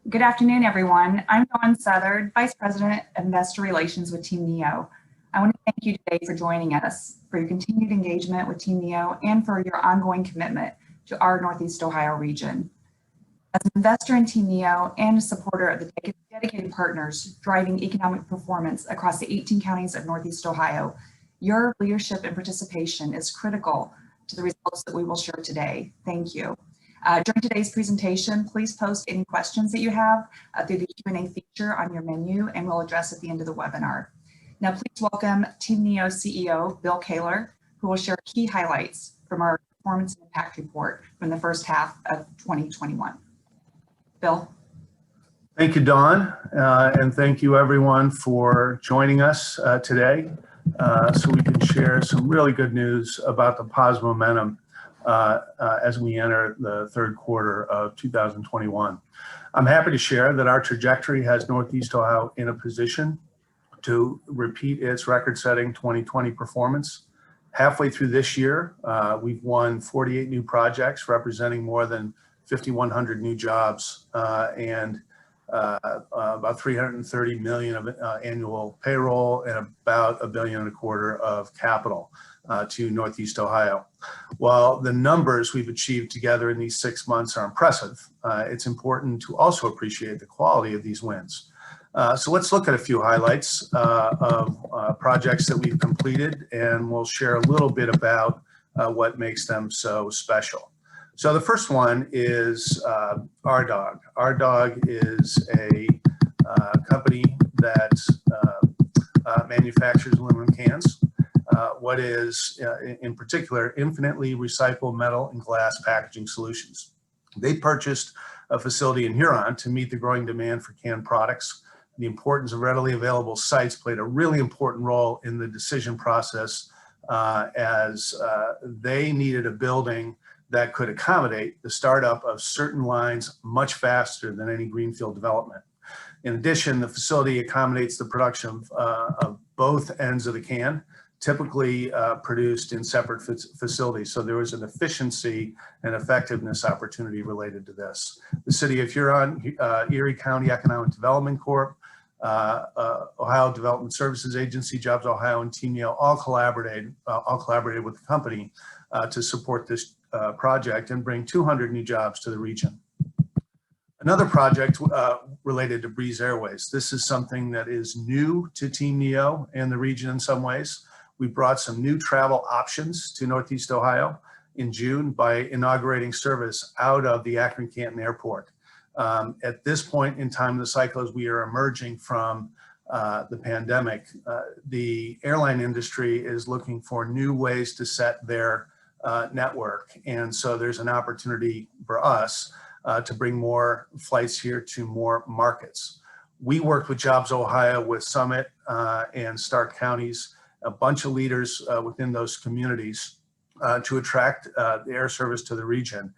Good afternoon, everyone. I'm Dawn Southard, Vice President of Investor Relations with Team NEO. I want to thank you today for joining us, for your continued engagement with Team NEO, and for your ongoing commitment to our Northeast Ohio region. As an investor in Team NEO and a supporter of the dedicated partners driving economic performance across the 18 counties of Northeast Ohio, your leadership and participation is critical to the results that we will share today. Thank you. During today's presentation, please post any questions that you have through the Q&A feature on your menu, and we'll address at the end of the webinar. Now, please welcome Team NEO CEO, Bill Koehler, who will share key highlights from our Performance and Impact Report from the first half of 2021. Bill. Thank you, Dawn, and thank you everyone for joining us today so we can share some really good news about the positive momentum as we enter the third quarter of 2021. I'm happy to share that our trajectory has Northeast Ohio in a position to repeat its record-setting 2020 performance. Halfway through this year, we've won 48 new projects representing more than 5,100 new jobs and about $330 million of annual payroll and about $1.25 billion of capital to Northeast Ohio. While the numbers we've achieved together in these 6 months are impressive, it's important to also appreciate the quality of these wins. So let's look at a few highlights of projects that we've completed, and we'll share a little bit about what makes them so special. So the first one is RDOG. RDOG is a company that manufactures aluminum cans. What is, in particular, infinitely recycled metal and glass packaging solutions. They purchased a facility in Huron to meet the growing demand for canned products. The importance of readily available sites played a really important role in the decision process as they needed a building that could accommodate the startup of certain lines much faster than any greenfield development. In addition, the facility accommodates the production of both ends of the can, typically produced in separate facilities. So there was an efficiency and effectiveness opportunity related to this. The City of Huron, Erie County Economic Development Corp., Ohio Development Services Agency, Jobs Ohio, and Team NEO all collaborated with the company to support this project and bring 200 new jobs to the region. Another project related to Breeze Airways. This is something that is new to Team NEO and the region in some ways. We brought some new travel options to Northeast Ohio in June by inaugurating service out of the Akron-Canton Airport. At this point in time of the cycle, as we are emerging from the pandemic, the airline industry is looking for new ways to set their network. And so there's an opportunity for us to bring more flights here to more markets. We worked with Jobs Ohio, with Summit and Stark counties, a bunch of leaders within those communities to attract the air service to the region.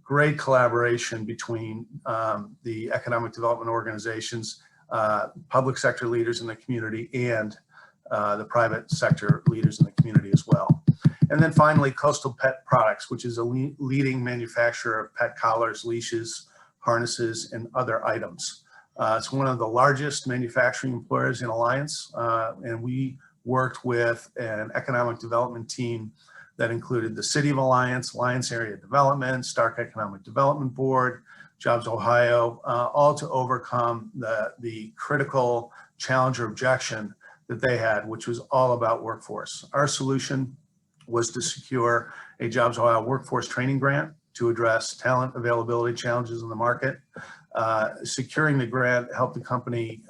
Great collaboration between the economic development organizations, public sector leaders in the community, and the private sector leaders in the community as well. And then finally, Coastal Pet Products, which is a leading manufacturer of pet collars, leashes, harnesses, and other items. It's one of the largest manufacturing employers in Alliance, and we worked with an economic development team that included the City of Alliance, Alliance Area Development, Stark Economic Development Board, Jobs Ohio, all to overcome the critical challenge or objection that they had, which was all about workforce. Our solution was to secure a Jobs Ohio workforce training grant to address talent availability challenges in the market. Securing the grant helped the company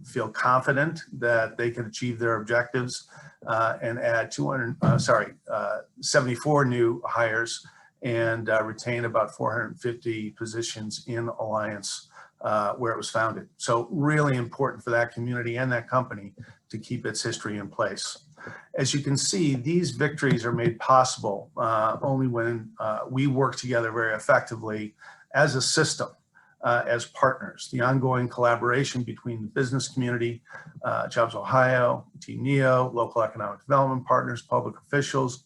feel confident that they could achieve their objectives and add 74 new hires and retain about 450 positions in Alliance where it was founded. So really important for that community and that company to keep its history in place. As you can see, these victories are made possible only when we work together very effectively as a system, as partners. The ongoing collaboration between the business community, Jobs Ohio, Team NEO, local economic development partners, public officials,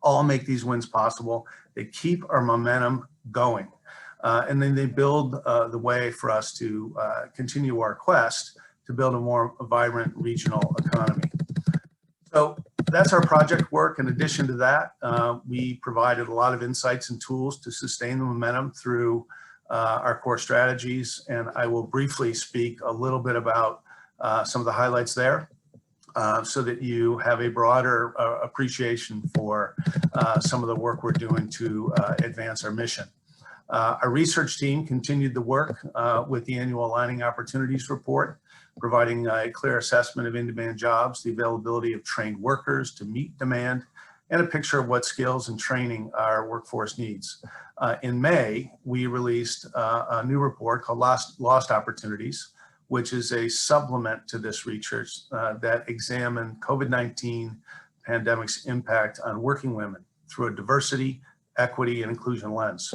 all make these wins possible. They keep our momentum going. And then they build the way for us to continue our quest to build a more vibrant regional economy. So that's our project work. In addition to that, we provided a lot of insights and tools to sustain the momentum through our core strategies. And I will briefly speak a little bit about some of the highlights there so that you have a broader appreciation for some of the work we're doing to advance our mission. Our research team continued the work with the annual Aligning Opportunities report, providing a clear assessment of in-demand jobs, the availability of trained workers to meet demand, and a picture of what skills and training our workforce needs. In May, we released a new report called Lost Opportunities, which is a supplement to this research that examined COVID-19 pandemic's impact on working women through a diversity, equity, and inclusion lens.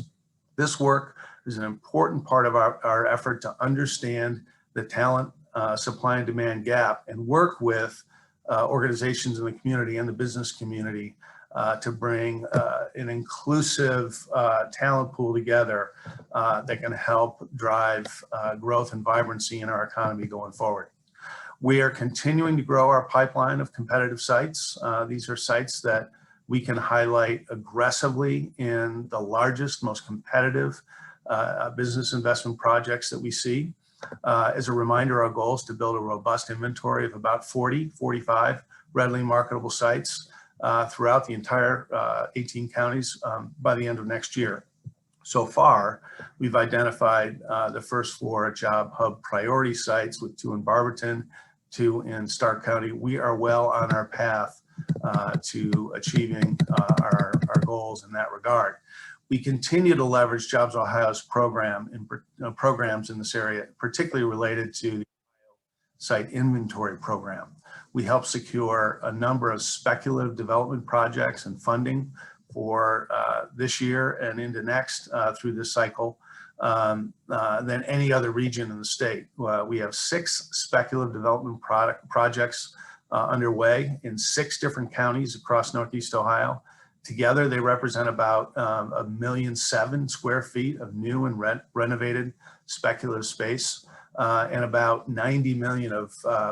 This work is an important part of our effort to understand the talent supply and demand gap and work with organizations in the community and the business community to bring an inclusive talent pool together that can help drive growth and vibrancy in our economy going forward. We are continuing to grow our pipeline of competitive sites. These are sites that we can highlight aggressively in the largest, most competitive business investment projects that we see. As a reminder, our goal is to build a robust inventory of about 45 readily marketable sites throughout the entire 18 counties by the end of next year. So far, we've identified the first 4 job hub priority sites with 2 in Barberton, 2 in Stark County. We are well on our path to achieving our goals in that regard. We continue to leverage Jobs Ohio's programs in this area, particularly related to the site inventory program. We help secure a number of speculative development projects and funding for this year and into next through this cycle than any other region in the state. We have 6 speculative development projects underway in 6 different counties across Northeast Ohio. Together, they represent about 1.7 million square feet of new and renovated speculative space and about 90 million of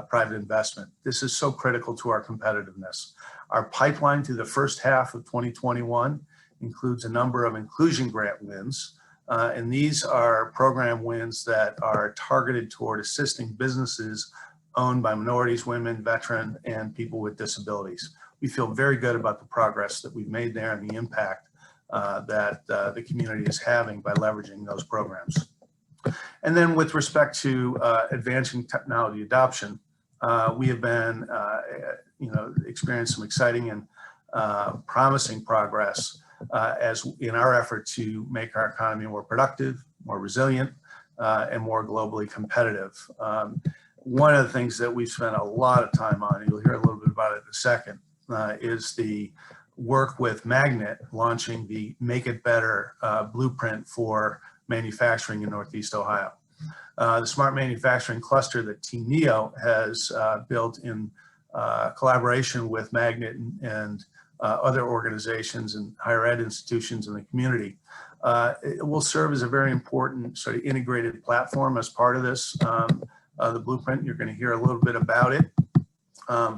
private investment. This is so critical to our competitiveness. Our pipeline through the first half of 2021 includes a number of inclusion grant wins, and these are program wins that are targeted toward assisting businesses owned by minorities, women, veteran, and people with disabilities. We feel very good about the progress that we've made there and the impact that the community is having by leveraging those programs. And then with respect to advancing technology adoption, we have been experiencing some exciting and promising progress as in our effort to make our economy more productive, more resilient, and more globally competitive. One of the things that we've spent a lot of time on, and you'll hear a little bit about it in a second, is the work with Magnet launching the Make It Better blueprint for manufacturing in Northeast Ohio. The smart manufacturing cluster that Team NEO has built in collaboration with Magnet and other organizations and higher ed institutions in the community. It will serve as a very important sort of integrated platform as part of this, the blueprint. You're going to hear a little bit about it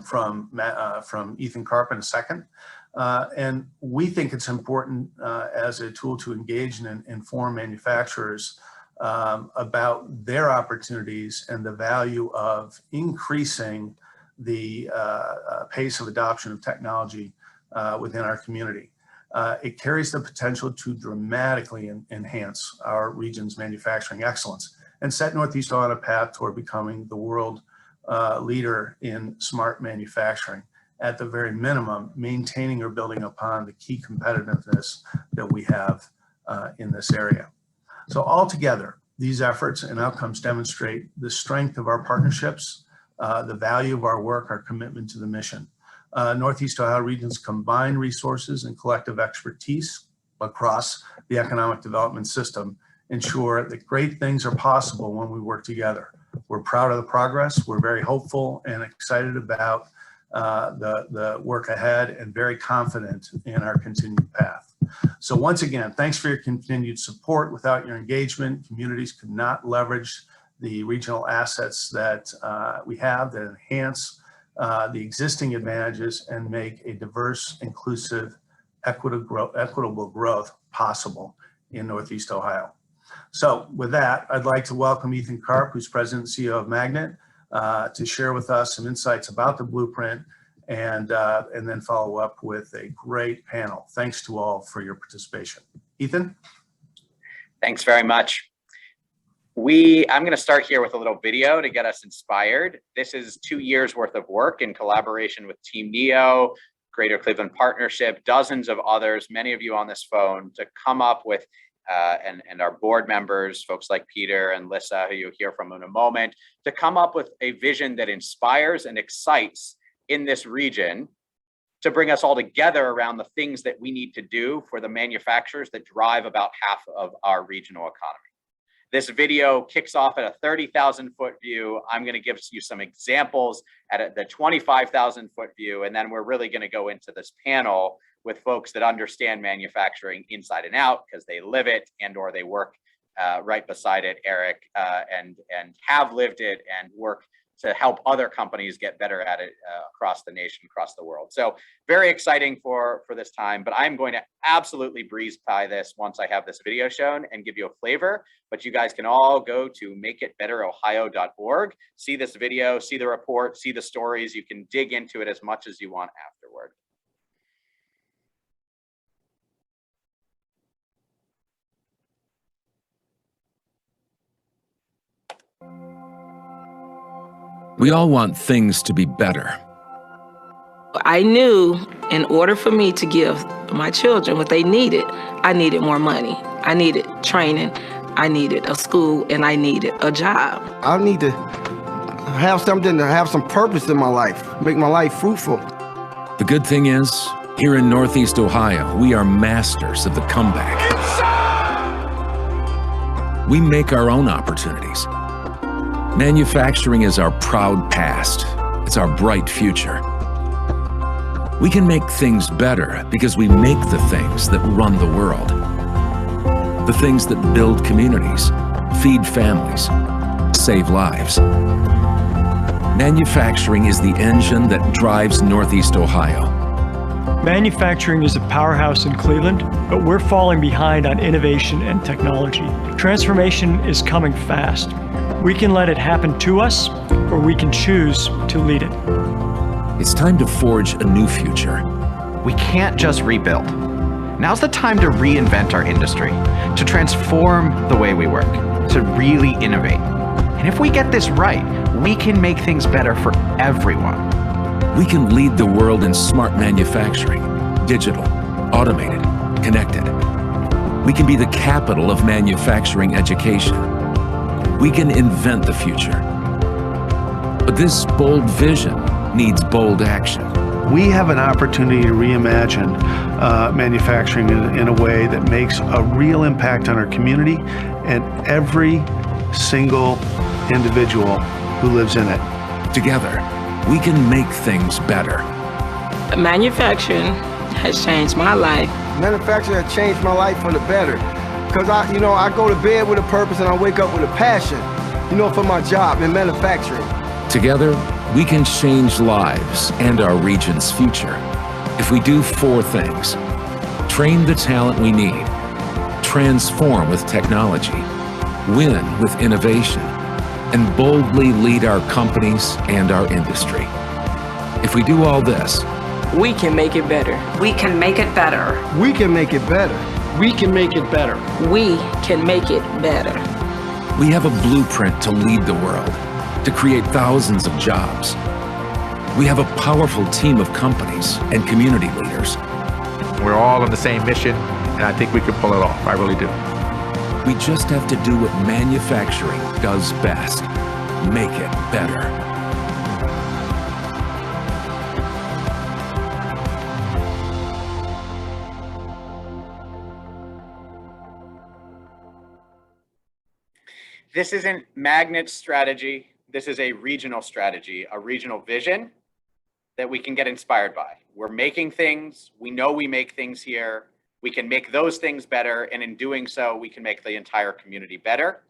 from Ethan Karp in a second. And we think it's important as a tool to engage and inform manufacturers about their opportunities and the value of increasing the pace of adoption of technology within our community. It carries the potential to dramatically enhance our region's manufacturing excellence and set Northeast Ohio on a path toward becoming the world leader in smart manufacturing. At the very minimum, maintaining or building upon the key competitiveness that we have in this area. So altogether, these efforts and outcomes demonstrate the strength of our partnerships, the value of our work, our commitment to the mission. Northeast Ohio region's combined resources and collective expertise across the economic development system ensure that great things are possible when we work together. We're proud of the progress. We're very hopeful and excited about the work ahead and very confident in our continued path. So once again, thanks for your continued support. Without your engagement, communities could not leverage the regional assets that we have that enhance the existing advantages and make a diverse, inclusive, equitable growth possible in Northeast Ohio. So with that, I'd like to welcome Ethan Karp, who's President and CEO of Magnet, to share with us some insights about the blueprint and then follow up with a great panel. Thanks to all for your participation. Ethan? Thanks very much. I'm going to start here with a little video to get us inspired. This is 2 years worth of work in collaboration with Team NEO, Greater Cleveland Partnership, dozens of others, many of you on this phone, to come up with, and our board members, folks like Peter and Lissa, who you'll hear from in a moment, to come up with a vision that inspires and excites in this region to bring us all together around the things that we need to do for the manufacturers that drive about half of our regional economy. This video kicks off at a 30,000 foot view. I'm going to give you some examples at the 25,000 foot view, and then we're really going to go into this panel with folks that understand manufacturing inside and out because they live it and or they work right beside it, Eric, and have lived it and work to help other companies get better at it across the nation, across the world. So very exciting for this time, but I'm going to absolutely breeze by this once I have this video shown and give you a flavor. But you guys can all go to makeitbetterohio.org, see this video, see the report, see the stories. You can dig into it as much as you want afterward. We all want things to be better. I knew in order for me to give my children what they needed, I needed more money. I needed training, I needed a school, and I needed a job. I need to have something to have some purpose in my life, make my life fruitful. The good thing is, here in Northeast Ohio, we are masters of the comeback. We make our own opportunities. Manufacturing is our proud past. It's our bright future. We can make things better because we make the things that run the world. The things that build communities, feed families, save lives. Manufacturing is the engine that drives Northeast Ohio. Manufacturing is a powerhouse in Cleveland, but we're falling behind on innovation and technology. Transformation is coming fast. We can let it happen to us, or we can choose to lead it. It's time to forge a new future. We can't just rebuild. Now's the time to reinvent our industry, to transform the way we work, to really innovate. And if we get this right, we can make things better for everyone. We can lead the world in smart manufacturing, digital, automated, connected. We can be the capital of manufacturing education. We can invent the future. But this bold vision needs bold action. We have an opportunity to reimagine manufacturing in a way that makes a real impact on our community and every single individual who lives in it. Together, we can make things better. Manufacturing has changed my life. Manufacturing has changed my life for the better. Because I go to bed with a purpose and I wake up with a passion, for my job in manufacturing. Together, we can change lives and our region's future if we do 4 things. Train the talent we need, transform with technology, win with innovation, and boldly lead our companies and our industry. If we do all this, We can make it better. We can make it better. We can make it better. We can make it better. We can make it better. we have a blueprint to lead the world, to create thousands of jobs. We have a powerful team of companies and community leaders. We're all on the same mission, and I think we can pull it off. I really do. We just have to do what manufacturing does best: make it better. This isn't Magnet's strategy. This is a regional strategy, a regional vision that we can get inspired by. We're making things. We know we make things here. We can make those things better, and in doing so, we can make the entire community better.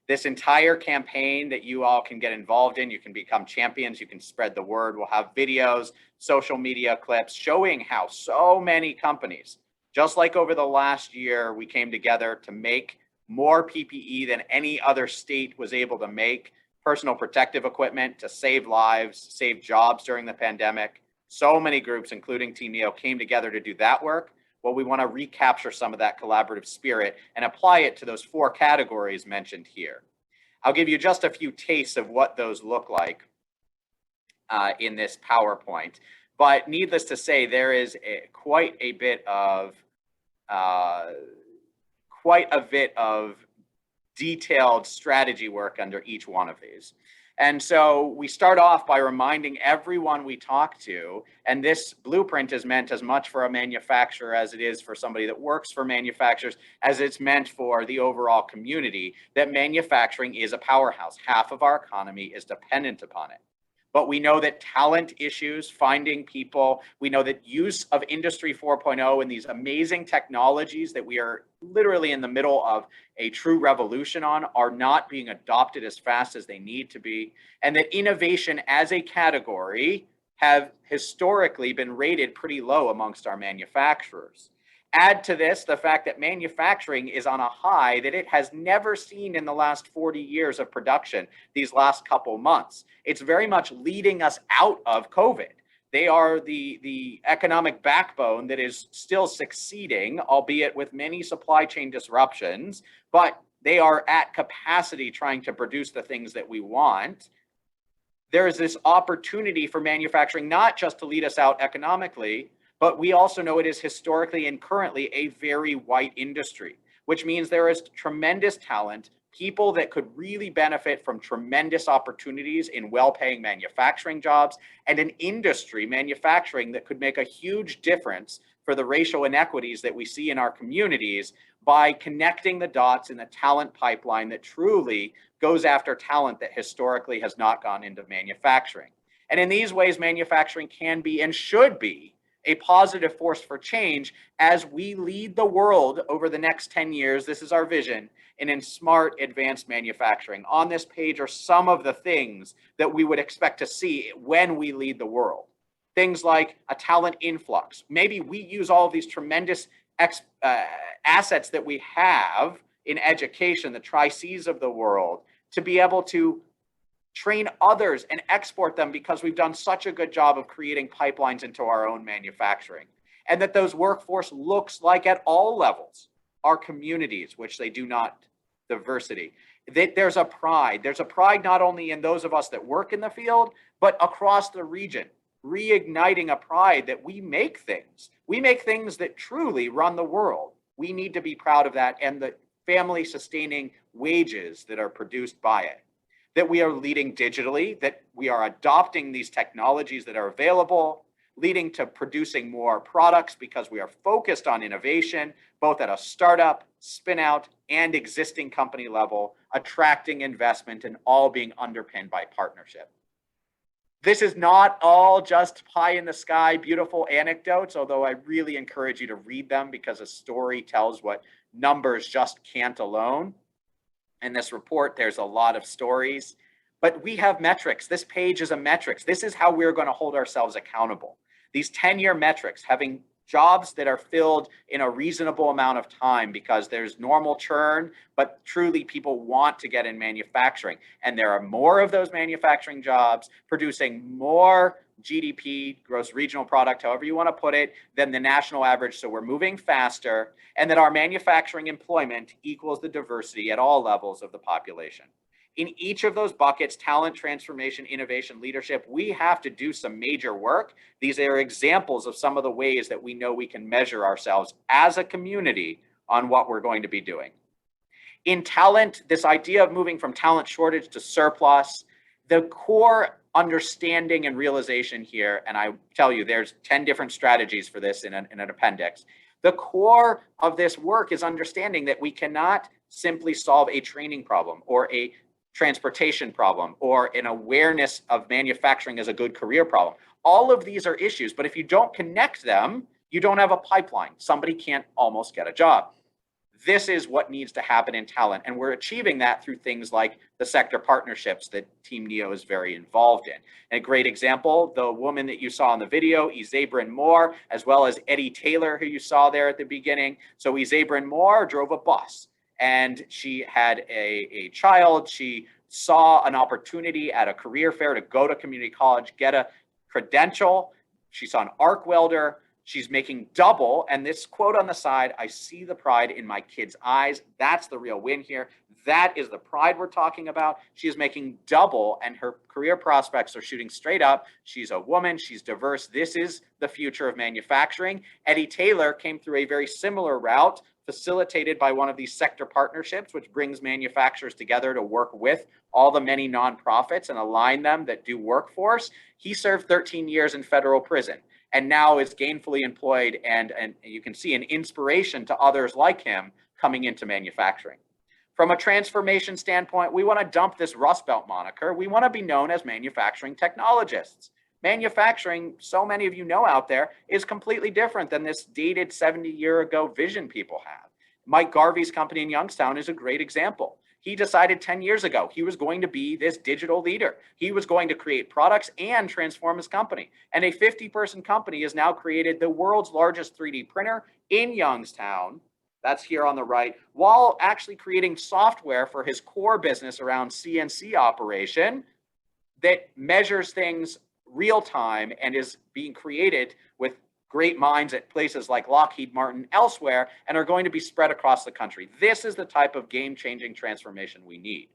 This entire campaign that you all can get involved in, you can become champions, you can spread the word. We'll have videos, social media clips showing how so many companies, just like over the last year, we came together to make more PPE than any other state was able to make, personal protective equipment to save lives, save jobs during the pandemic. So many groups, including Team Neo, came together to do that work. Well, we want to recapture some of that collaborative spirit and apply it to those 4 categories mentioned here. I'll give you just a few tastes of what those look like in this PowerPoint. But needless to say, there is quite a bit of detailed strategy work under each one of these. And so we start off by reminding everyone we talk to, and this blueprint is meant as much for a manufacturer as it is for somebody that works for manufacturers, as it's meant for the overall community, that manufacturing is a powerhouse. Half of our economy is dependent upon it. But we know that talent issues, finding people, we know that use of Industry 4.0 and these amazing technologies that we are literally in the middle of a true revolution on are not being adopted as fast as they need to be. And that innovation as a category have historically been rated pretty low amongst our manufacturers. Add to this the fact that manufacturing is on a high that it has never seen in the last 40 years of production these last couple months. It's very much leading us out of COVID. They are the economic backbone that is still succeeding, albeit with many supply chain disruptions, but they are at capacity trying to produce the things that we want. There is this opportunity for manufacturing not just to lead us out economically, but we also know it is historically and currently a very white industry, which means there is tremendous talent, people that could really benefit from tremendous opportunities in well-paying manufacturing jobs, and an industry, manufacturing, that could make a huge difference for the racial inequities that we see in our communities by connecting the dots in the talent pipeline that truly goes after talent that historically has not gone into manufacturing. And in these ways, manufacturing can be and should be a positive force for change as we lead the world over the next 10 years. This is our vision in smart, advanced manufacturing. On this page are some of the things that we would expect to see when we lead the world. Things like a talent influx. Maybe we use all of these tremendous assets that we have in education, the Tri-Cs of the world, to be able to train others and export them because we've done such a good job of creating pipelines into our own manufacturing. And that those workforce looks like at all levels, our communities, which they do not, diversity. That there's a pride not only in those of us that work in the field, but across the region, reigniting a pride that we make things. We make things that truly run the world. We need to be proud of that and the family sustaining wages that are produced by it. That we are leading digitally, that we are adopting these technologies that are available, leading to producing more products because we are focused on innovation, both at a startup, spin out, and existing company level, attracting investment and all being underpinned by partnership. This is not all just pie in the sky, beautiful anecdotes, although I really encourage you to read them because a story tells what numbers just can't alone. In this report, there's a lot of stories, but we have metrics. This page is a metrics. This is how we're going to hold ourselves accountable. These 10-year metrics, having jobs that are filled in a reasonable amount of time because there's normal churn, but truly people want to get in manufacturing. And there are more of those manufacturing jobs producing more GDP, gross regional product, however you want to put it, than the national average. So we're moving faster, and that our manufacturing employment equals the diversity at all levels of the population. In each of those buckets, talent, transformation, innovation, leadership, we have to do some major work. These are examples of some of the ways that we know we can measure ourselves as a community on what we're going to be doing. In talent, this idea of moving from talent shortage to surplus, the core understanding and realization here, and I tell you, there's 10 different strategies for this in an appendix. The core of this work is understanding that we cannot simply solve a training problem or a transportation problem or an awareness of manufacturing as a good career problem. All of these are issues, but if you don't connect them, You don't have a pipeline. Somebody can't almost get a job. This is what needs to happen in talent. And we're achieving that through things like the sector partnerships that Team Neo is very involved in. And a great example, the woman that you saw in the video, Isabrin Moore, as well as Eddie Taylor, who you saw there at the beginning. So Isabrin Moore drove a bus and she had a child. She saw an opportunity at a career fair to go to community college, get a credential. She saw an arc welder. She's making double, and this quote on the side, I see the pride in my kids' eyes. That's the real win here. That is the pride we're talking about. She is making double, and her career prospects are shooting straight up. She's a woman. She's diverse. This is the future of manufacturing. Eddie Taylor came through a very similar route, facilitated by one of these sector partnerships, which brings manufacturers together to work with all the many nonprofits and align them that do workforce. He served 13 years in federal prison, and now is gainfully employed, and you can see an inspiration to others like him coming into manufacturing. From a transformation standpoint, we want to dump this Rust Belt moniker. We want to be known as manufacturing technologists. Manufacturing, so many of you know out there, is completely different than this dated 70-year-ago vision people have. Mike Garvey's company in Youngstown is a great example. He decided 10 years ago he was going to be this digital leader. He was going to create products and transform his company. And a 50-person company has now created the world's largest 3D printer in Youngstown. That's here on the right, while actually creating software for his core business around CNC operation that measures things real time and is being created with great minds at places like Lockheed Martin elsewhere, and are going to be spread across the country. This is the type of game-changing transformation we need.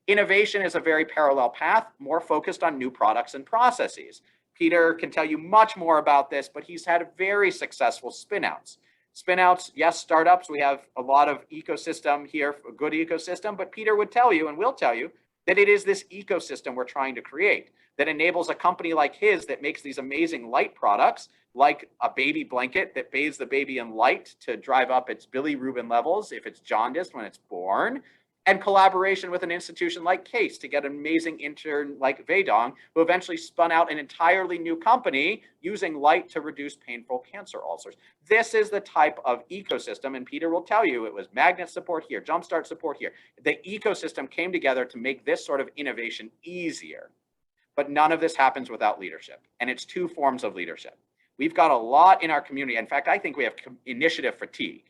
Innovation is a very parallel path, more focused on new products and processes. Peter can tell you much more about this, but he's had very successful spin-outs. Spin-outs, yes, startups, we have a lot of ecosystem here, a good ecosystem, but Peter would tell you and will tell you that it is this ecosystem we're trying to create that enables a company like his that makes these amazing light products, like a baby blanket that bathes the baby in light to drive up its bilirubin levels if it's jaundiced when it's born, and collaboration with an institution like Case to get an amazing intern like Vedong, who eventually spun out an entirely new company using light to reduce painful cancer ulcers. This is the type of ecosystem, and Peter will tell you it was magnet support here, jumpstart support here. The ecosystem came together to make this sort of innovation easier. But none of this happens without leadership, and it's two forms of leadership. We've got a lot in our community. In fact, I think we have initiative fatigue.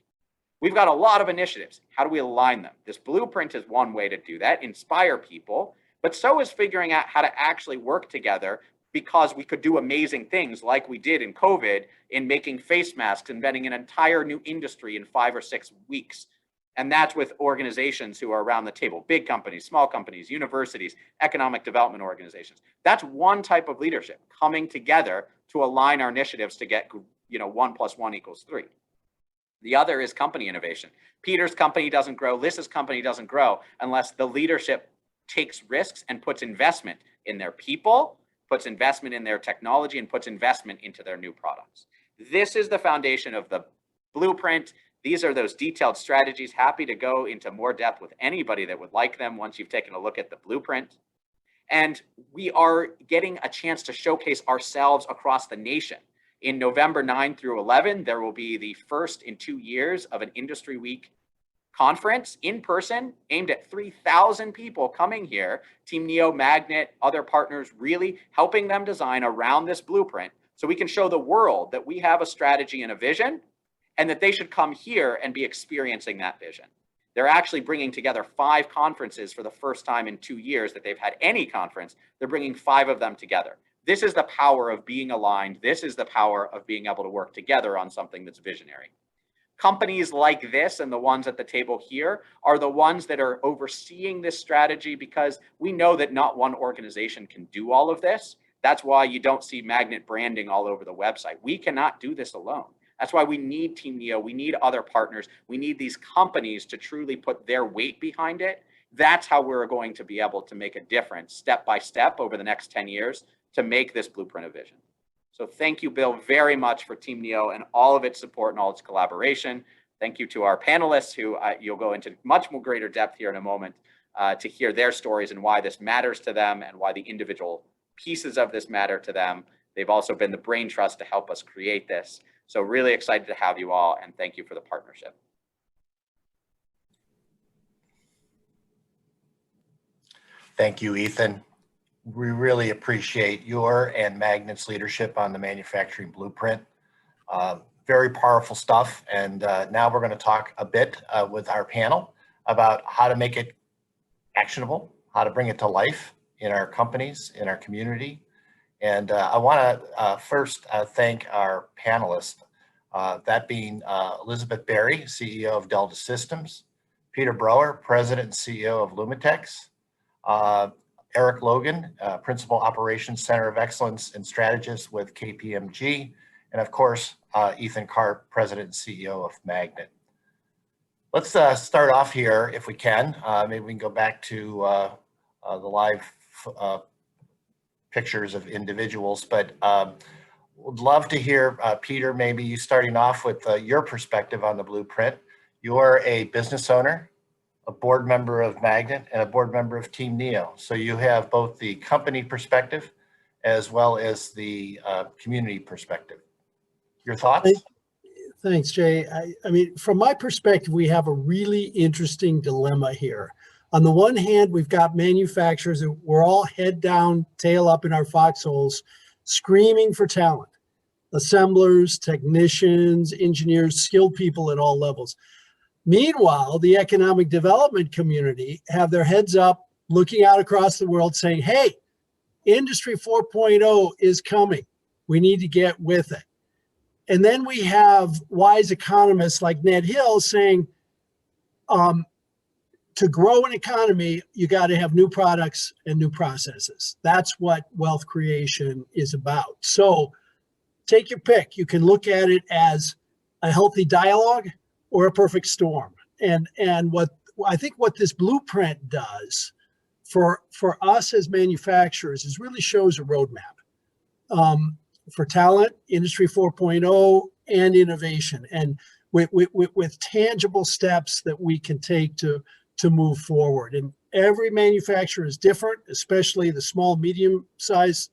We've got a lot of initiatives. How do we align them? This blueprint is one way to do that, inspire people, but so is figuring out how to actually work together, because we could do amazing things like we did in COVID in making face masks, inventing an entire new industry in 5 or 6 weeks. And that's with organizations who are around the table, big companies, small companies, universities, economic development organizations. That's one type of leadership, coming together to align our initiatives to get 1 + 1 = 3. The other is company innovation. Peter's company doesn't grow, Liz's company doesn't grow unless the leadership takes risks and puts investment in their people, puts investment in their technology, and puts investment into their new products. This is the foundation of the blueprint. These are those detailed strategies. Happy to go into more depth with anybody that would like them once you've taken a look at the blueprint. And we are getting a chance to showcase ourselves across the nation. In November 9 through 11, there will be the first in 2 years of an Industry Week conference in person, aimed at 3,000 people coming here, Team Neo, Magnet, other partners, really helping them design around this blueprint so we can show the world that we have a strategy and a vision, and that they should come here and be experiencing that vision. They're actually bringing together 5 conferences for the first time in 2 years that they've had any conference. They're bringing 5 of them together. This is the power of being aligned. This is the power of being able to work together on something that's visionary. Companies like this and the ones at the table here are the ones that are overseeing this strategy, because we know that not one organization can do all of this. That's why you don't see Magnet branding all over the website. We cannot do this alone. That's why we need Team Neo. We need other partners. We need these companies to truly put their weight behind it. That's how we're going to be able to make a difference step by step over the next 10 years to make this blueprint a vision. So thank you, Bill, very much for Team Neo and all of its support and all its collaboration. Thank you to our panelists, who you'll go into much more greater depth here in a moment to hear their stories and why this matters to them and why the individual pieces of this matter to them. They've also been the brain trust to help us create this. So really excited to have you all, and thank you for the partnership. Thank you, Ethan. We really appreciate your and Magnet's leadership on the manufacturing blueprint. Very powerful stuff. And now we're going to talk a bit with our panel about how to make it actionable, how to bring it to life in our companies, in our community. And I want to first thank our panelists, that being Elizabeth Berry, CEO of Delta Systems, Peter Brower, President and CEO of Lumitex, Eric Logan, Principal Operations Center of Excellence and Strategist with KPMG, and of course, Ethan Karp, President and CEO of Magnet. Let's start off here, if we can. Maybe we can go back to the live pictures of individuals, but would love to hear, Peter, maybe you starting off with your perspective on the blueprint. You're a business owner, a board member of Magnet, and a board member of Team Neo. So you have both the company perspective as well as the community perspective. Your thoughts? Thanks, Jay. I mean, from my perspective, we have a really interesting dilemma here. On the one hand, we've got manufacturers that we're all head down, tail up in our foxholes, screaming for talent. Assemblers, technicians, engineers, skilled people at all levels. Meanwhile, the economic development community have their heads up, looking out across the world saying, hey, Industry 4.0 is coming. We need to get with it. And then we have wise economists like Ned Hill saying, to grow an economy, you got to have new products and new processes. That's what wealth creation is about. So take your pick. You can look at it as a healthy dialogue or a perfect storm. And what I think what this blueprint does for us as manufacturers is really shows a roadmap for talent, Industry 4.0, and innovation, and with tangible steps that we can take to move forward. And every manufacturer is different, especially the small, medium-sized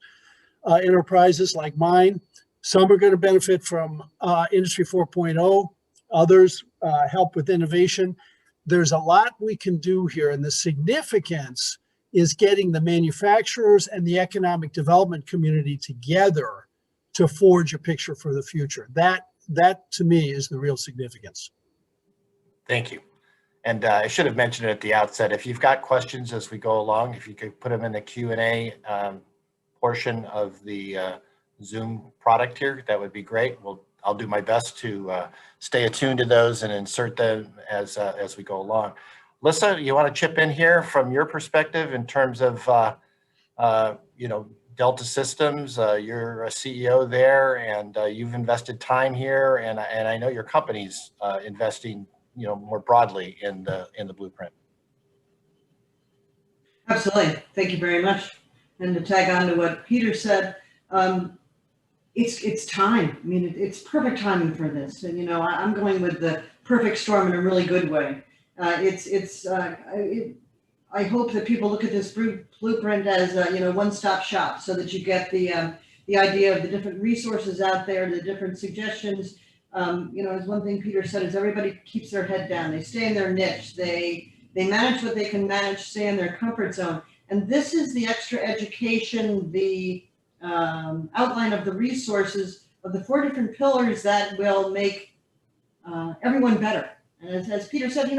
enterprises like mine. Some are going to benefit from Industry 4.0. Others help with innovation. There's a lot we can do here, and the significance is getting the manufacturers and the economic development community together to forge a picture for the future. That to me is the real significance. Thank you. And I should have mentioned it at the outset. If you've got questions as we go along, if you could put them in the Q&A portion of the Zoom product here, that would be great. I'll do my best to stay attuned to those and insert them as we go along. Lisa, you want to chip in here from your perspective in terms of Delta Systems? You're a CEO there, and you've invested time here, and I know your company's investing more broadly in the blueprint. Absolutely. Thank you very much. And to tag on to what Peter said, it's time. I mean, it's perfect timing for this. And I'm going with the perfect storm in a really good way. I hope that people look at this blueprint as a one-stop shop, so that you get the idea of the different resources out there, the different suggestions. As one thing Peter said, is everybody keeps their head down. They stay in their niche. They manage what they can manage, stay in their comfort zone. And this is the extra education, the outline of the resources of the 4 different pillars that will make everyone better. And as Peter said,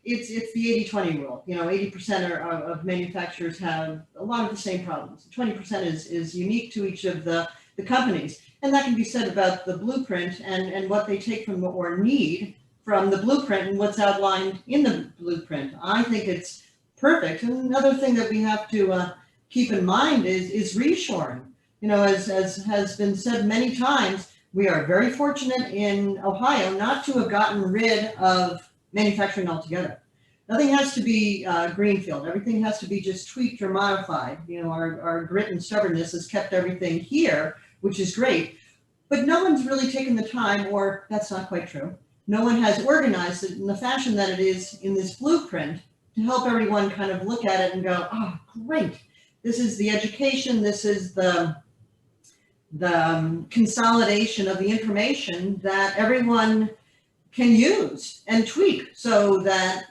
it's the 80-20 rule. 80% of manufacturers have a lot of the same problems. 20% is unique to each of the companies. And that can be said about the blueprint and what they take from or need from the blueprint and what's outlined in the blueprint. I think it's perfect. And another thing that we have to keep in mind is reshoring. As has been said many times, we are very fortunate in Ohio not to have gotten rid of manufacturing altogether. Nothing has to be greenfield. Everything has to be just tweaked or modified. Our grit and stubbornness has kept everything here, which is great. But no one's really taken the time, or that's not quite true. No one has organized it in the fashion that it is in this blueprint to help everyone kind of look at it and go, oh, great. This is the education. This is the consolidation of the information that everyone can use and tweak, so that,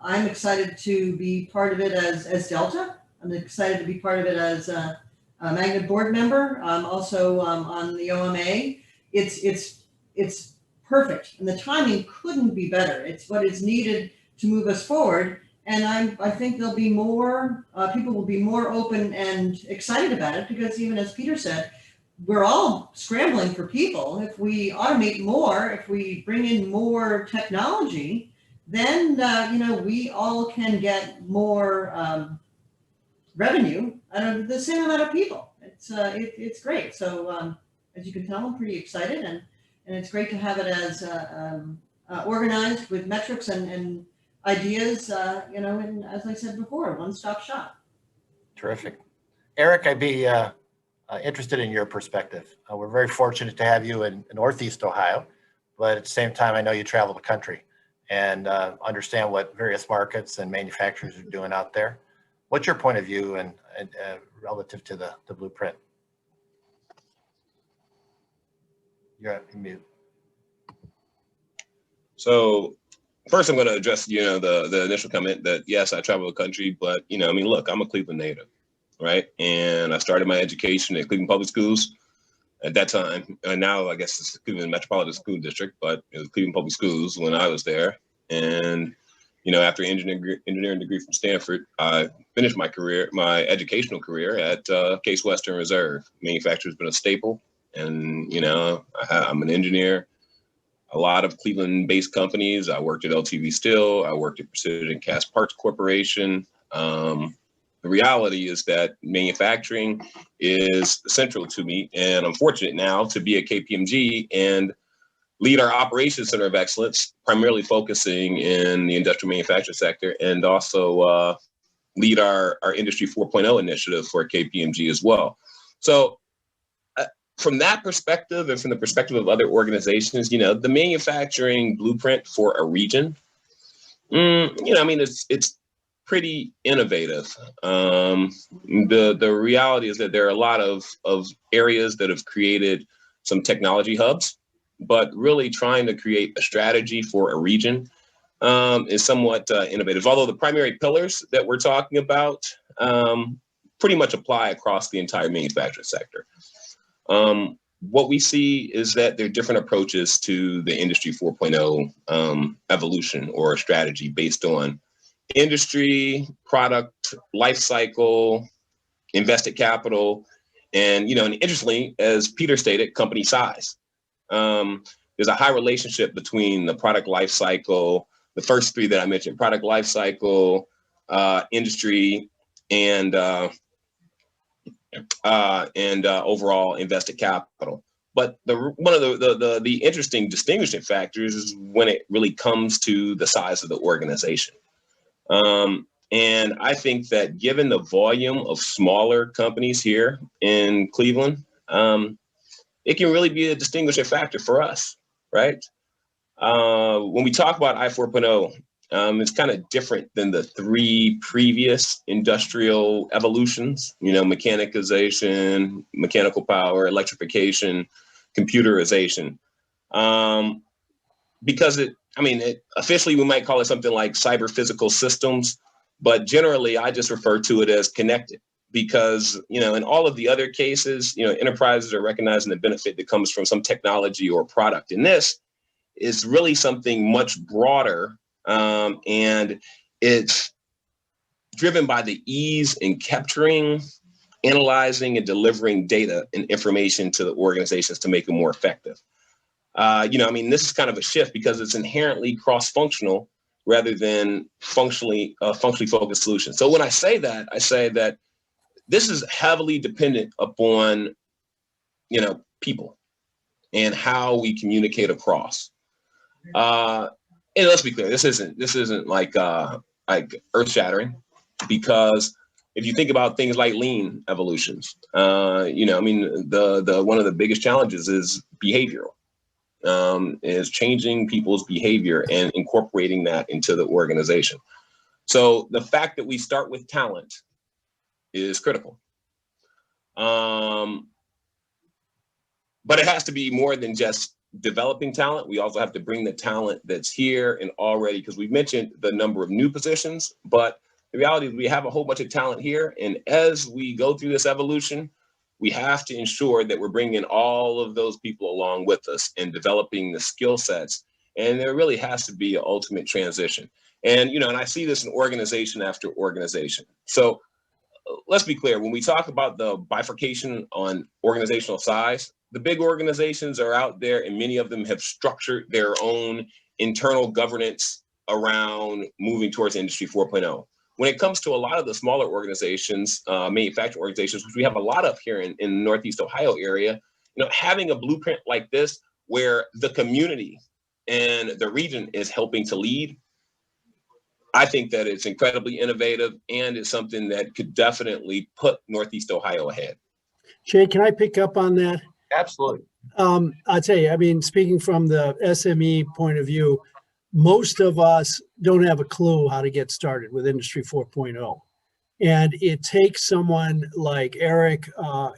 I'm excited to be part of it as Delta. I'm excited to be part of it as a Magnet board member. I'm also on the OMA. It's perfect, and the timing couldn't be better. It's what is needed to move us forward, and I think there'll be more people will be more open and excited about it, because even as Peter said, we're all scrambling for people. If we automate more, if we bring in more technology, then we all can get more revenue out of the same amount of people. It's great. So as you can tell, I'm pretty excited, and it's great to have it as organized with metrics and ideas. And as I said before, one-stop shop. Terrific. Eric, I'd be interested in your perspective. We're very fortunate to have you in Northeast Ohio, but at the same time, I know you travel the country and understand what various markets and manufacturers are doing out there. What's your point of view and relative to the blueprint? You're on mute. So first, I'm going to address, the initial comment that, yes, I travel the country, but, look, I'm a Cleveland native, right? And I started my education at Cleveland Public Schools at that time. And now I guess it's the Cleveland Metropolitan School District, but it was Cleveland Public Schools when I was there. And, after an engineering degree from Stanford, I finished my educational career at Case Western Reserve. Manufacturer's been a staple. And, I'm an engineer. A lot of Cleveland-based companies. I worked at LTV Steel. I worked at Precision Cast Parts Corporation. The reality is that manufacturing is central to me, and I'm fortunate now to be at KPMG and lead our operations center of excellence, primarily focusing in the industrial manufacturing sector, and also lead our Industry 4.0 initiative for KPMG as well. So from that perspective, and from the perspective of other organizations, the manufacturing blueprint for a region, it's pretty innovative. The reality is that there are a lot of areas that have created some technology hubs, but really trying to create a strategy for a region is somewhat innovative. Although the primary pillars that we're talking about pretty much apply across the entire manufacturing sector. What we see is that there are different approaches to the Industry 4.0 evolution or strategy based on industry, product, life cycle, invested capital, and, and interestingly, as Peter stated, company size. There's a high relationship between the product life cycle, the first three that I mentioned, product life cycle, industry, and overall invested capital. But one of the interesting distinguishing factors is when it really comes to the size of the organization. And I think that given the volume of smaller companies here in Cleveland, it can really be a distinguishing factor for us, right? When we talk about I-4.0, it's kind of different than the three previous industrial evolutions, mechanization, mechanical power, electrification, computerization. Because officially we might call it something like cyber physical systems, but generally I just refer to it as connected. Because, in all of the other cases, enterprises are recognizing the benefit that comes from some technology or product. And this is really something much broader, and it's driven by the ease in capturing, analyzing, and delivering data and information to the organizations to make them more effective. This is kind of a shift because it's inherently cross-functional rather than functionally focused solutions. So when I say that this is heavily dependent upon, people and how we communicate across. And let's be clear, this isn't like earth-shattering, because if you think about things like lean evolutions, one of the biggest challenges is behavioral, is changing people's behavior and incorporating that into the organization. So the fact that we start with talent is critical. But it has to be more than just developing talent. We also have to bring the talent that's here and already, because we've mentioned the number of new positions, but the reality is we have a whole bunch of talent here. And as we go through this evolution, we have to ensure that we're bringing all of those people along with us and developing the skill sets. And there really has to be an ultimate transition. And, and I see this in organization after organization. So let's be clear, when we talk about the bifurcation on organizational size, the big organizations are out there and many of them have structured their own internal governance around moving towards Industry 4.0. When it comes to a lot of the smaller organizations, manufacturing organizations, which we have a lot of here in the Northeast Ohio area, having a blueprint like this where the community and the region is helping to lead, I think that it's incredibly innovative and it's something that could definitely put Northeast Ohio ahead. Shay, can I pick up on that? Absolutely. I'll tell you, I mean, speaking from the SME point of view, most of us don't have a clue how to get started with Industry 4.0. And it takes someone like Eric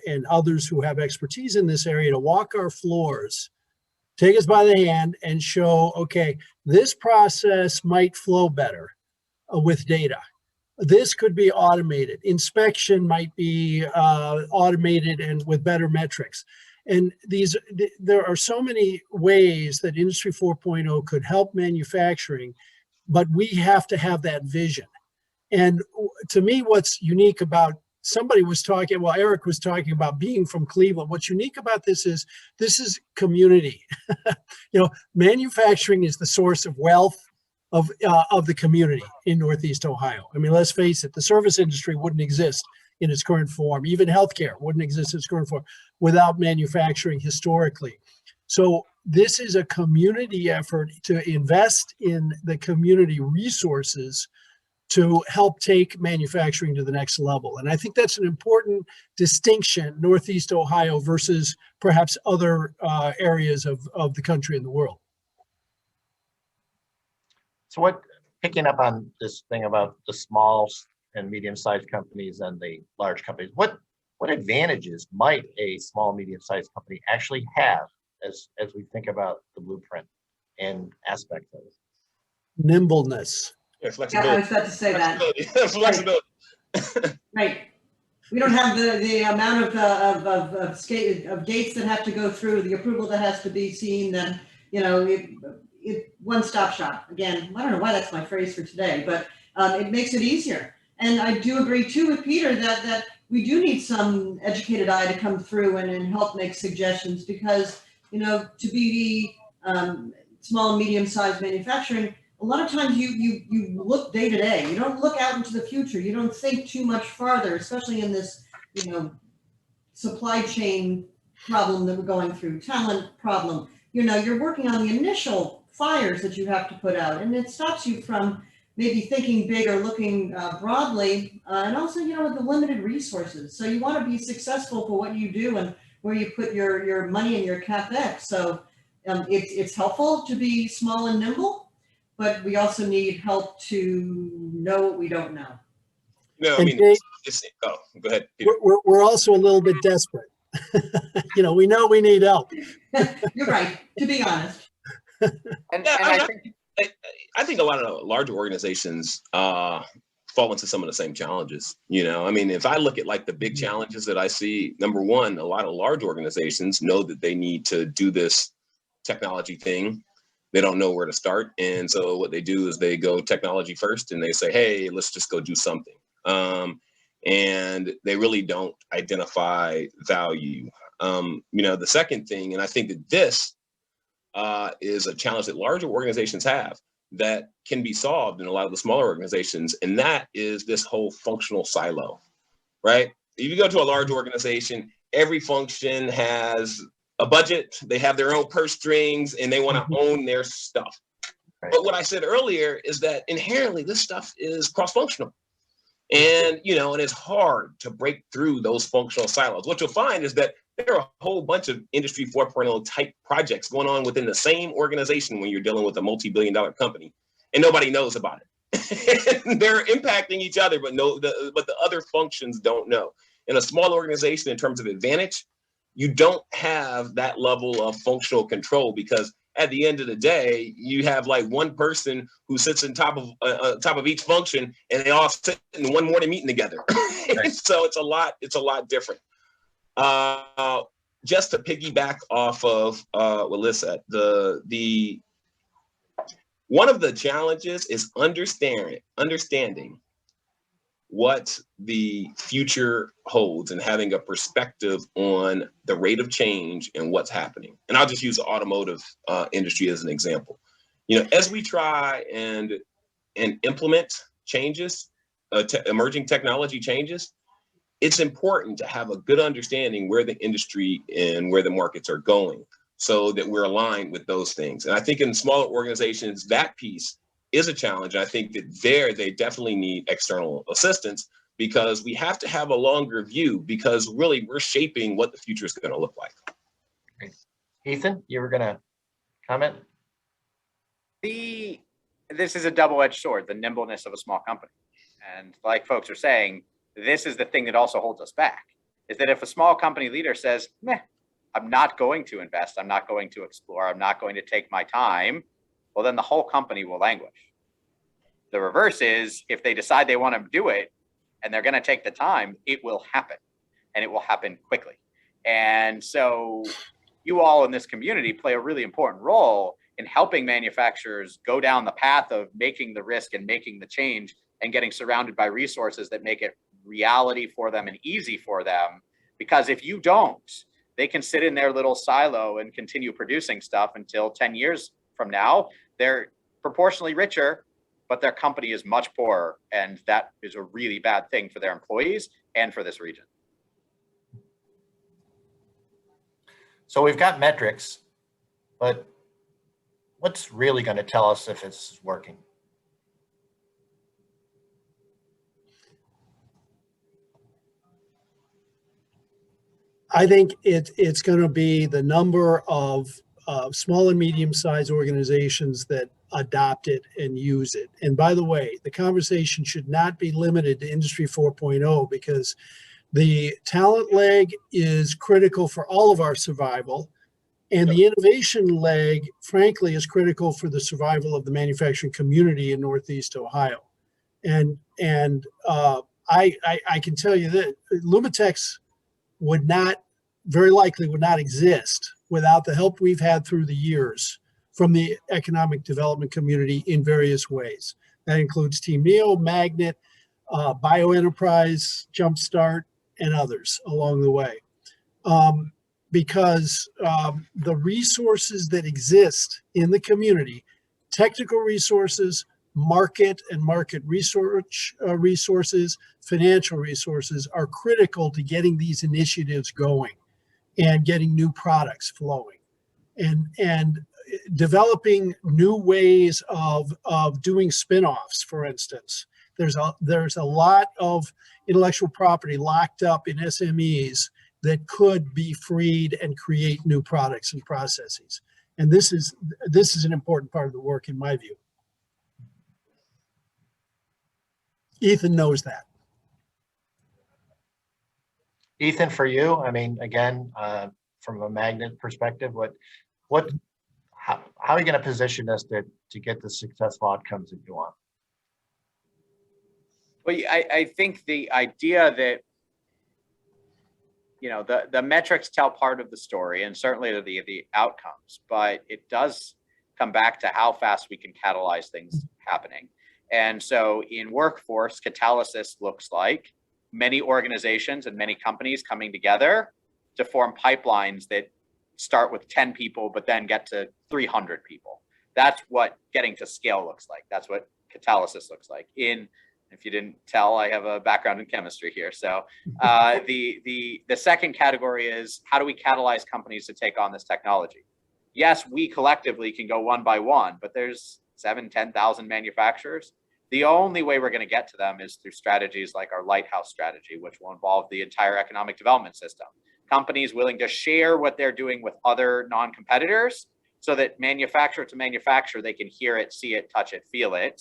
and others who have expertise in this area to walk our floors, take us by the hand and show, okay, this process might flow better with data. This could be automated. Inspection might be automated and with better metrics. And there are so many ways that Industry 4.0 could help manufacturing, but we have to have that vision. And to me, what's unique about, somebody was talking, well, Eric was talking about being from Cleveland. What's unique about this is community. Manufacturing is the source of wealth of the community in Northeast Ohio. I mean, let's face it, the service industry wouldn't exist in its current form. Even healthcare wouldn't exist in its current form without manufacturing historically. So this is a community effort to invest in the community resources to help take manufacturing to the next level. And I think that's an important distinction, Northeast Ohio versus perhaps other areas of the country and the world. So picking up on this thing about the small and medium-sized companies and the large companies, what advantages might a small, medium-sized company actually have as we think about the blueprint and aspects of it? Nimbleness. Yeah, flexibility. Yeah, I was about to say that. Flexibility. Right. We don't have the amount of gates that have to go through, the approval that has to be seen, and it one-stop shop. Again, I don't know why that's my phrase for today, but it makes it easier. And I do agree too with Peter that we do need some educated eye to come through and help make suggestions, because to be small and medium-sized manufacturing, a lot of times you look day to day. You don't look out into the future. You don't think too much farther, especially in this supply chain problem that we're going through, talent problem. You're working on the initial fires that you have to put out, and it stops you from maybe thinking big or looking broadly, and also with the limited resources. So you want to be successful for what you do and where you put your money and your capex. So it's helpful to be small and nimble, but we also need help to know what we don't know. No, I mean, go ahead, Peter. We're also a little bit desperate. We know we need help. You're right, to be honest. I think a lot of larger organizations fall into some of the same challenges. I mean, if I look at like the big challenges that I see, number one, a lot of large organizations know that they need to do this technology thing. They don't know where to start. And so what they do is they go technology first and they say, hey, let's just go do something. And they really don't identify value. The second thing, and I think that this is a challenge that larger organizations have that can be solved in a lot of the smaller organizations, and that is this whole functional silo, right? If you go to a large organization, every function has a budget, they have their own purse strings, and they want to own their stuff. Right. But what I said earlier is that inherently this stuff is cross-functional. And, and it's hard to break through those functional silos. What you'll find is that there are a whole bunch of Industry 4.0 type projects going on within the same organization when you're dealing with a multi-billion-dollar company, and nobody knows about it. They're impacting each other, but the other functions don't know. In a small organization, in terms of advantage, you don't have that level of functional control, because at the end of the day, you have like one person who sits on top of each function, and they all sit in one morning meeting together. Right. So it's a lot different. Just to piggyback off of what Liz said, one of the challenges is understanding what the future holds and having a perspective on the rate of change and what's happening. And I'll just use the automotive industry as an example. As we try and implement changes, emerging technology changes, it's important to have a good understanding where the industry and where the markets are going, so that we're aligned with those things. And I think in smaller organizations, that piece is a challenge. I think that they definitely need external assistance, because we have to have a longer view, because really we're shaping what the future is going to look like. Great. Ethan, you were going to comment? This is a double-edged sword, the nimbleness of a small company. And like folks are saying, this is the thing that also holds us back, is that if a small company leader says, meh, I'm not going to invest, I'm not going to explore, I'm not going to take my time, well, then the whole company will languish. The reverse is, if they decide they want to do it and they're going to take the time, it will happen, and it will happen quickly. And so you all in this community play a really important role in helping manufacturers go down the path of making the risk and making the change and getting surrounded by resources that make it reality for them and easy for them. Because if you don't, they can sit in their little silo and continue producing stuff until 10 years from now, they're proportionally richer, but their company is much poorer. And that is a really bad thing for their employees and for this region. So we've got metrics, but what's really going to tell us if it's working? I think it's going to be the number of small and medium-sized organizations that adopt it and use it. And by the way, the conversation should not be limited to Industry 4.0, because the talent leg is critical for all of our survival. And the innovation leg, frankly, is critical for the survival of the manufacturing community in Northeast Ohio. And I can tell you that Lumitex very likely would not exist without the help we've had through the years from the economic development community in various ways. That includes Team Neo, Magnet, Bioenterprise, Jumpstart, and others along the way. Because the resources that exist in the community, technical resources, market and market research resources, financial resources, are critical to getting these initiatives going and getting new products flowing, and developing new ways of doing spin-offs. For instance, there's a lot of intellectual property locked up in SMEs that could be freed and create new products and processes. And this is an important part of the work, in my view. Ethan knows that. Ethan, for you, I mean, again, from a Magnet perspective, how are you going to position us to get the successful outcomes that you want? Well, I think the idea that, the metrics tell part of the story, and certainly the outcomes, but it does come back to how fast we can catalyze things happening. And so in workforce, catalysis looks like many organizations and many companies coming together to form pipelines that start with 10 people, but then get to 300 people. That's what getting to scale looks like. That's what catalysis looks like. If you didn't tell, I have a background in chemistry here. So the second category is, how do we catalyze companies to take on this technology? Yes, we collectively can go one by one, but there's 10,000 manufacturers. The only way we're going to get to them is through strategies like our Lighthouse strategy, which will involve the entire economic development system. Companies willing to share what they're doing with other non-competitors, so that manufacturer to manufacturer, they can hear it, see it, touch it, feel it.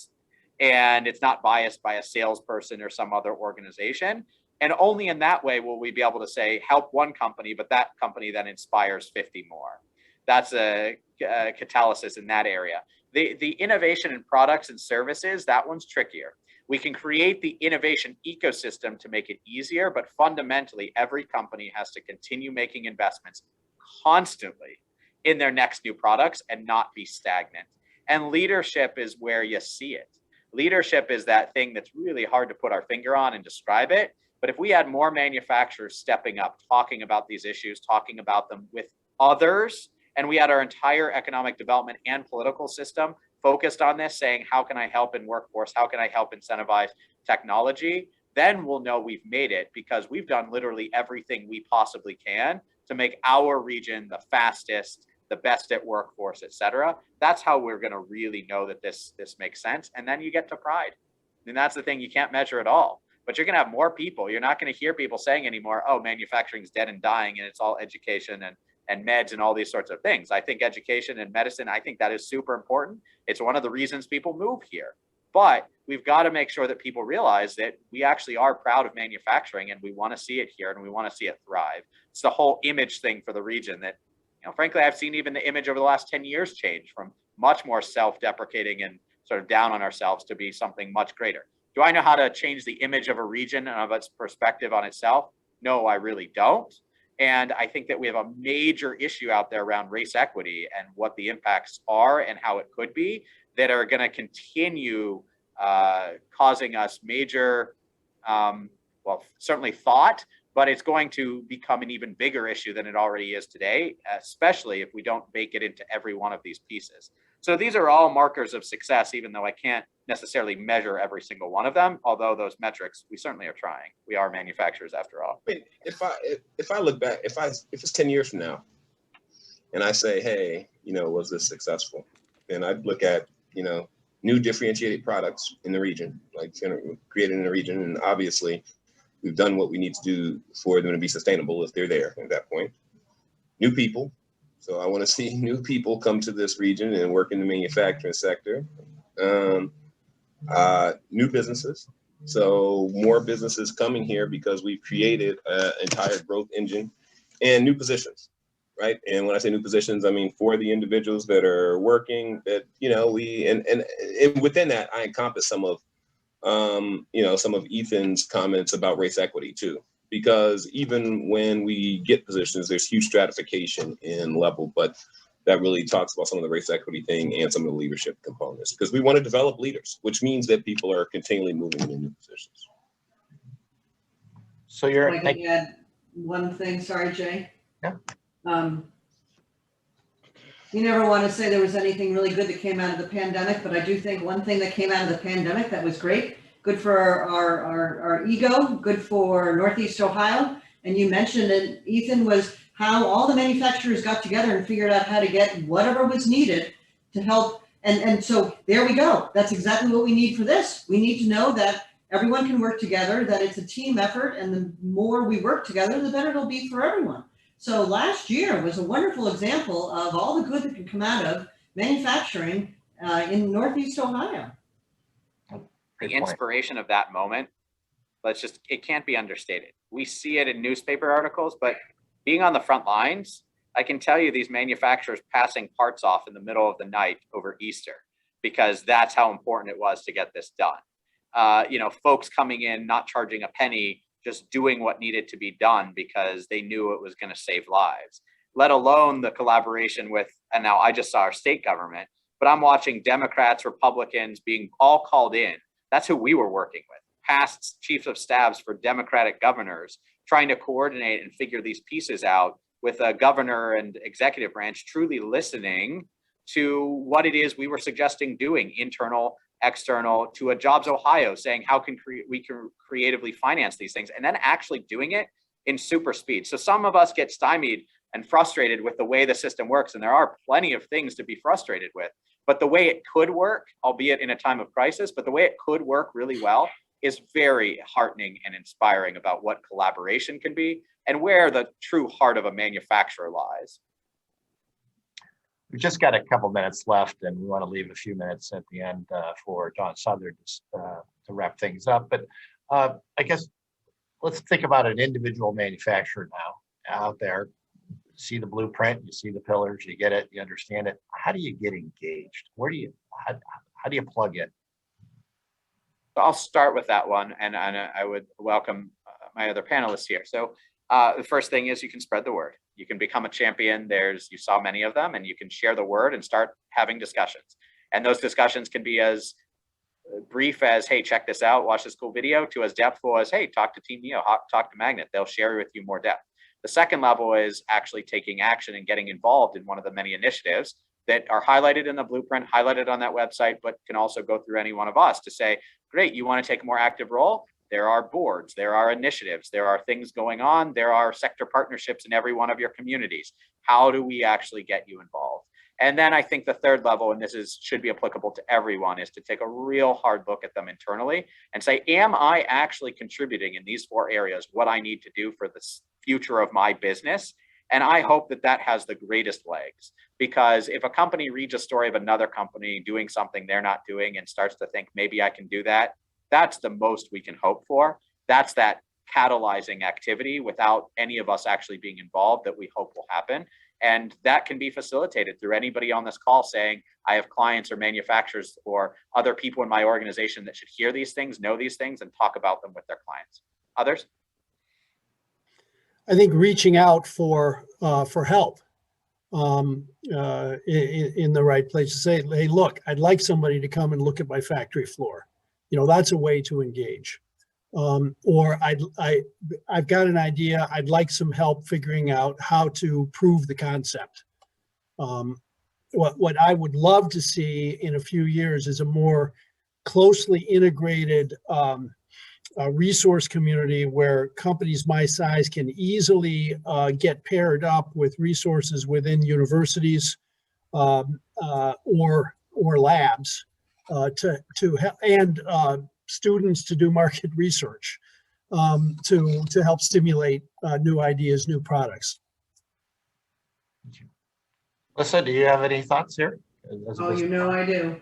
And it's not biased by a salesperson or some other organization. And only in that way will we be able to say, help one company, but that company then inspires 50 more. That's a catalysis in that area. The innovation in products and services, that one's trickier. We can create the innovation ecosystem to make it easier, but fundamentally, every company has to continue making investments constantly in their next new products and not be stagnant. And leadership is where you see it. Leadership is that thing that's really hard to put our finger on and describe it. But if we had more manufacturers stepping up, talking about these issues, talking about them with others, and we had our entire economic development and political system focused on this, saying, how can I help in workforce? How can I help incentivize technology? Then we'll know we've made it, because we've done literally everything we possibly can to make our region the fastest, the best at workforce, et cetera. That's how we're going to really know that this makes sense. And then you get to pride. And that's the thing, you can't measure it all. But you're going to have more people. You're not going to hear people saying anymore, oh, manufacturing's dead and dying and it's all education and meds and all these sorts of things. I think education and medicine, I think that is super important. It's one of the reasons people move here. But we've got to make sure that people realize that we actually are proud of manufacturing and we want to see it here and we want to see it thrive. It's the whole image thing for the region that, frankly, I've seen even the image over the last 10 years change from much more self-deprecating and sort of down on ourselves to be something much greater. Do I know how to change the image of a region and of its perspective on itself? No, I really don't. And I think that we have a major issue out there around race equity and what the impacts are and how it could be that are going to continue causing us major, well, certainly thought, but it's going to become an even bigger issue than it already is today, especially if we don't bake it into every one of these pieces. So these are all markers of success, even though I can't necessarily measure every single one of them, although those metrics, we certainly are trying. We are manufacturers after all. I mean, if I look back, if it's 10 years from now and I say, hey, was this successful? And I'd look at, new differentiated products in the region, like created in the region. And obviously we've done what we need to do for them to be sustainable if they're there at that point. New people. So I want to see new people come to this region and work in the manufacturing sector. New businesses. So more businesses coming here because we've created an entire growth engine, and new positions, right? And when I say new positions, I mean for the individuals that are working that, and within that, I encompass some of, some of Ethan's comments about race equity too. Because even when we get positions, there's huge stratification in level, but that really talks about some of the race equity thing and some of the leadership components, because we want to develop leaders, which means that people are continually moving into new positions. So you're. I can add one thing. Sorry, Jay. Yeah. You never want to say there was anything really good that came out of the pandemic, but I do think one thing that came out of the pandemic that was great, good for our ego, good for Northeast Ohio. And you mentioned it, Ethan, was how all the manufacturers got together and figured out how to get whatever was needed to help. And so there we go. That's exactly what we need for this. We need to know that everyone can work together, that it's a team effort, and the more we work together, the better it'll be for everyone. So last year was a wonderful example of all the good that can come out of manufacturing in Northeast Ohio. The inspiration of that moment, it can't be understated. We see it in newspaper articles, but being on the front lines, I can tell you these manufacturers passing parts off in the middle of the night over Easter, because that's how important it was to get this done. Folks coming in, not charging a penny, just doing what needed to be done because they knew it was going to save lives, let alone the collaboration with, and now I just saw our state government, but I'm watching Democrats, Republicans being all called in. That's who we were working with. Past chiefs of staffs for Democratic governors trying to coordinate and figure these pieces out with a governor and executive branch truly listening to what it is we were suggesting doing, internal, external, to a Jobs Ohio saying how can we creatively finance these things, and then actually doing it in super speed. So some of us get stymied and frustrated with the way the system works, and there are plenty of things to be frustrated with. But the way it could work, albeit in a time of crisis, but the way it could work really well is very heartening and inspiring about what collaboration can be and where the true heart of a manufacturer lies. We've just got a couple minutes left, and we want to leave a few minutes at the end for Don Southard to wrap things up. But I guess let's think about an individual manufacturer now out there. See the blueprint, you see the pillars, you get it, you understand it. How do you get engaged? How do you plug in? I'll start with that one, and I would welcome my other panelists here. So the first thing is you can spread the word. You can become a champion. You saw many of them, and you can share the word and start having discussions. And those discussions can be as brief as, hey, check this out, watch this cool video, to as depthful as, hey, talk to Team Neo, talk to Magnet. They'll share with you more depth. The second level is actually taking action and getting involved in one of the many initiatives that are highlighted in the blueprint, highlighted on that website, but can also go through any one of us to say, great, you want to take a more active role? There are boards, there are initiatives, there are things going on, there are sector partnerships in every one of your communities. How do we actually get you involved? And then I think the third level, and this should be applicable to everyone, is to take a real hard look at them internally and say, am I actually contributing in these 4 areas what I need to do for the future of my business? And I hope that that has the greatest legs, because if a company reads a story of another company doing something they're not doing and starts to think, maybe I can do that, that's the most we can hope for. That's that catalyzing activity without any of us actually being involved that we hope will happen. And that can be facilitated through anybody on this call saying, I have clients or manufacturers or other people in my organization that should hear these things, know these things, and talk about them with their clients. Others? I think reaching out for help in the right place to say, hey, look, I'd like somebody to come and look at my factory floor. That's a way to engage. Or I've got an idea. I'd like some help figuring out how to prove the concept. What I would love to see in a few years is a more closely integrated resource community where companies my size can easily get paired up with resources within universities or labs to help, and students to do market research to help stimulate new ideas, new products. Alyssa, do you have any thoughts here? Oh, I do.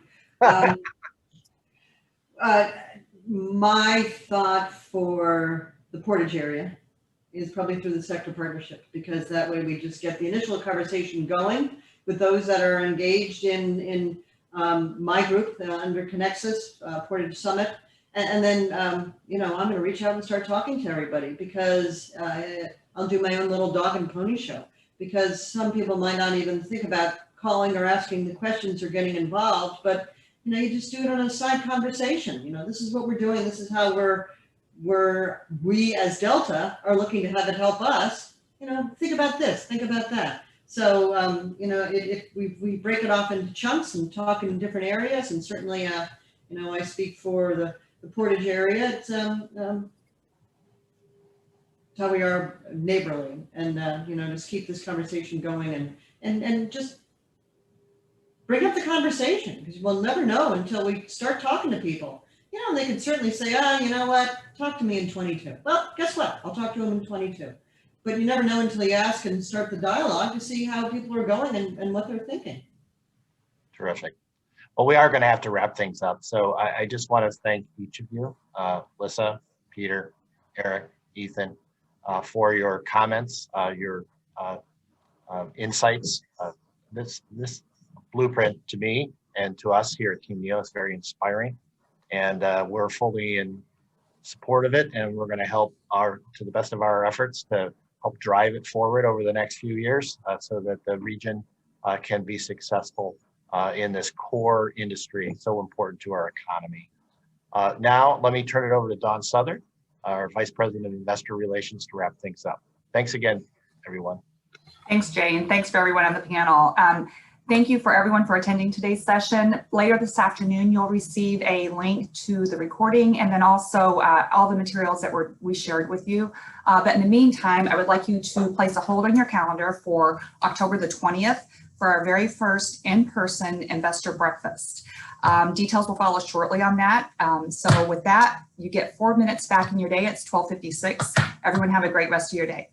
My thought for the Portage area is probably through the sector partnership, because that way we just get the initial conversation going with those that are engaged in my group under Connexus, Portage Summit. And then, I'm going to reach out and start talking to everybody, because I'll do my own little dog and pony show, because some people might not even think about calling or asking the questions or getting involved, but you just do it on a side conversation. This is what we're doing. This is how we as Delta are looking to have it help us. Think about this, think about that. So, if we break it off into chunks and talk in different areas, and certainly, I speak for the Portage area. It's how we are neighborly, and just keep this conversation going and just bring up the conversation, because we'll never know until we start talking to people. They can certainly say, you know what, talk to me in 22. Well, guess what? I'll talk to them in 22. But you never know until you ask and start the dialogue to see how people are going and what they're thinking. Terrific. Well, we are going to have to wrap things up. So I just want to thank each of you, Alyssa, Peter, Eric, Ethan, for your comments, your insights. This blueprint to me and to us here at Team Neo is very inspiring, and we're fully in support of it, and we're going to help to the best of our efforts to help drive it forward over the next few years so that the region can be successful in this core industry so important to our economy. Now, let me turn it over to Dawn Southern, our Vice President of Investor Relations, to wrap things up. Thanks again, everyone. Thanks, Jay, and thanks for everyone on the panel. Thank you for everyone for attending today's session. Later this afternoon, you'll receive a link to the recording and then also all the materials that we shared with you. But in the meantime, I would like you to place a hold on your calendar for October the 20th for our very first in-person investor breakfast. Details will follow shortly on that. So with that, you get 4 minutes back in your day. It's 12:56. Everyone have a great rest of your day.